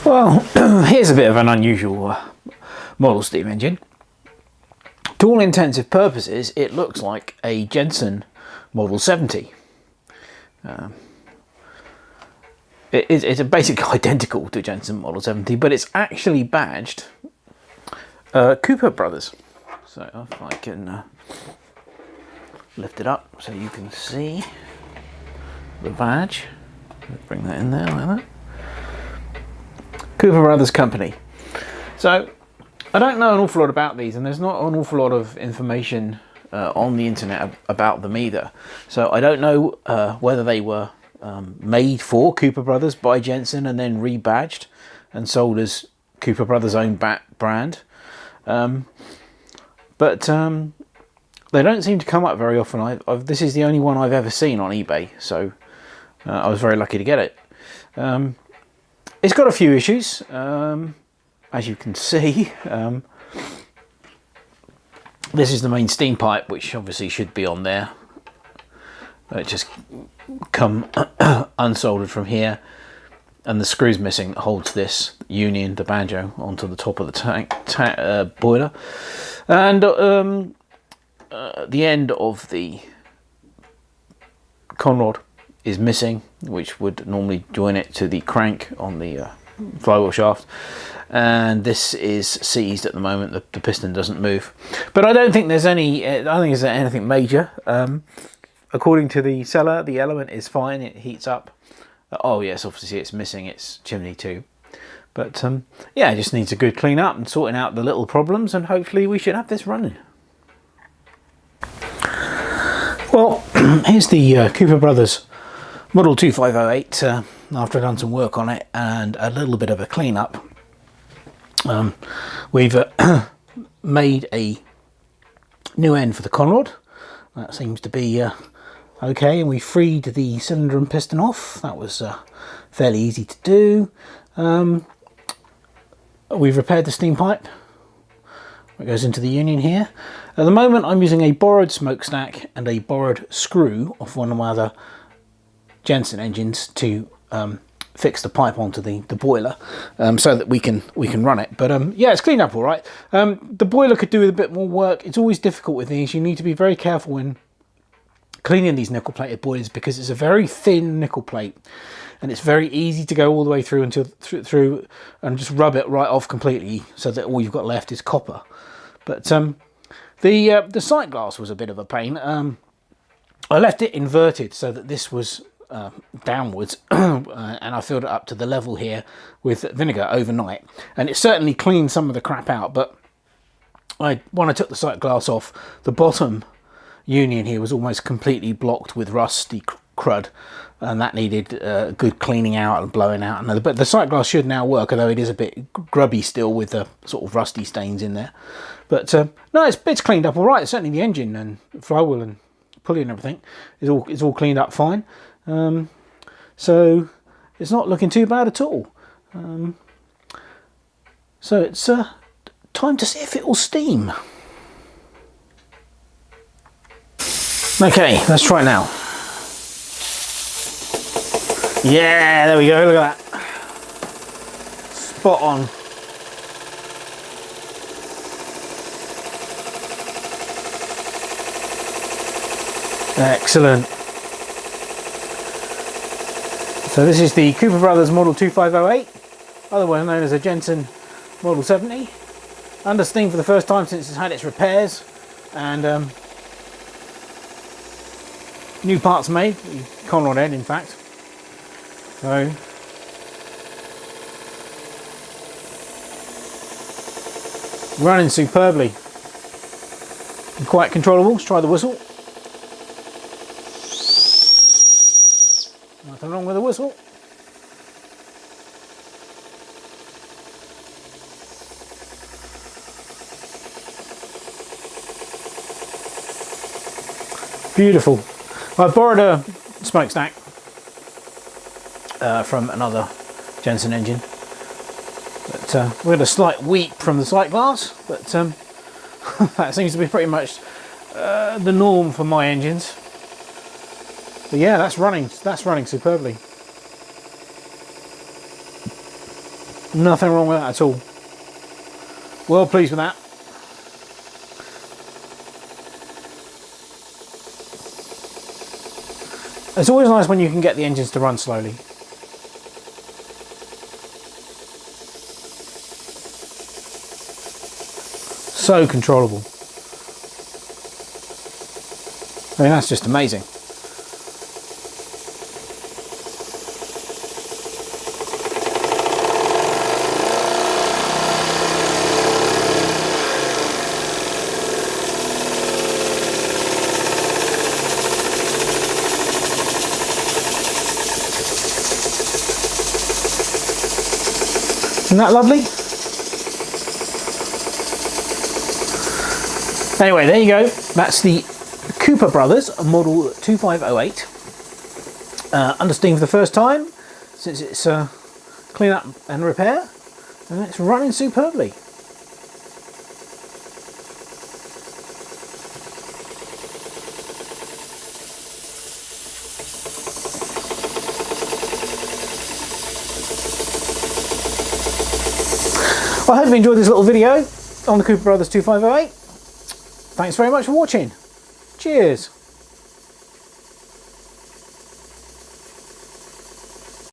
Well, here's a bit of an unusual model steam engine. To all intensive purposes, it looks like a Jensen Model 70. It's basically identical to Jensen Model 70, but it's actually badged Cooper Brothers. So if I can lift it up so you can see the badge. Bring that in there like that. Cooper Brothers Company. So I don't know an awful lot about these, and there's not an awful lot of information on the internet about them either. So I don't know whether they were made for Cooper Brothers by Jensen and then rebadged and sold as Cooper Brothers' own brand. But they don't seem to come up very often. This is the only one I've ever seen on eBay, so I was very lucky to get it. It's got a few issues, as you can see. This is the main steam pipe, which obviously should be on there. It just come unsoldered from here, and the screw's missing that holds this union, the banjo, onto the top of the boiler. And the end of the conrod is missing, which would normally join it to the crank on the flywheel shaft, and this is seized at the moment. The piston doesn't move, but I don't think there's any. I don't think there's anything major. According to the seller, the element is fine. It heats up. Oh yes, obviously it's missing its chimney too. But yeah, it just needs a good clean up and sorting out the little problems, and hopefully we should have this running. Well, here's the Cooper Brothers Model 2508, after I've done some work on it and a little bit of a clean up. We've made a new end for the conrod. That seems to be okay, and we freed the cylinder and piston off. That was fairly easy to do. We've repaired the steam pipe. It goes into the union here. At the moment I'm using a borrowed smokestack and a borrowed screw off one of my other Jensen engines to fix the pipe onto the boiler, so that we can run it. But yeah, it's cleaned up all right. The boiler could do with a bit more work. It's always difficult with these. You need to be very careful when cleaning these nickel plated boilers, because it's a very thin nickel plate and it's very easy to go all the way through through and just rub it right off completely, so that all you've got left is copper. But the sight glass was a bit of a pain. I left it inverted so that this was downwards, and I filled it up to the level here with vinegar overnight, and it certainly cleaned some of the crap out. But when I took the sight glass off, the bottom union here was almost completely blocked with rusty crud, and that needed good cleaning out and blowing out. But the sight glass should now work, although it is a bit grubby still with the sort of rusty stains in there. But no, it's cleaned up all right. Certainly the engine and flywheel and pulley and everything is all cleaned up fine. So it's not looking too bad at all. So it's time to see if it will steam. Okay, let's try it now. Yeah, there we go, look at that. Spot on. Excellent. So this is the Cooper Brothers Model 2508, otherwise known as a Jensen Model 70. Under steam for the first time since it's had its repairs, and new parts made, the conrod end in fact. So running superbly and quite controllable. Let's try the whistle. Nothing wrong with the whistle. Beautiful. I borrowed a smokestack from another Jensen engine, but we had a slight weep from the sight glass, but that seems to be pretty much the norm for my engines. But yeah, that's running superbly. Nothing wrong with that at all. Well pleased with that. It's always nice when you can get the engines to run slowly. So controllable. I mean, that's just amazing. Isn't that lovely? Anyway, there you go. That's the Cooper Brothers model 2508. Under steam for the first time since it's clean up and repair, and it's running superbly. Well, I hope you enjoyed this little video on the Cooper Brothers 2508. Thanks very much for watching. Cheers.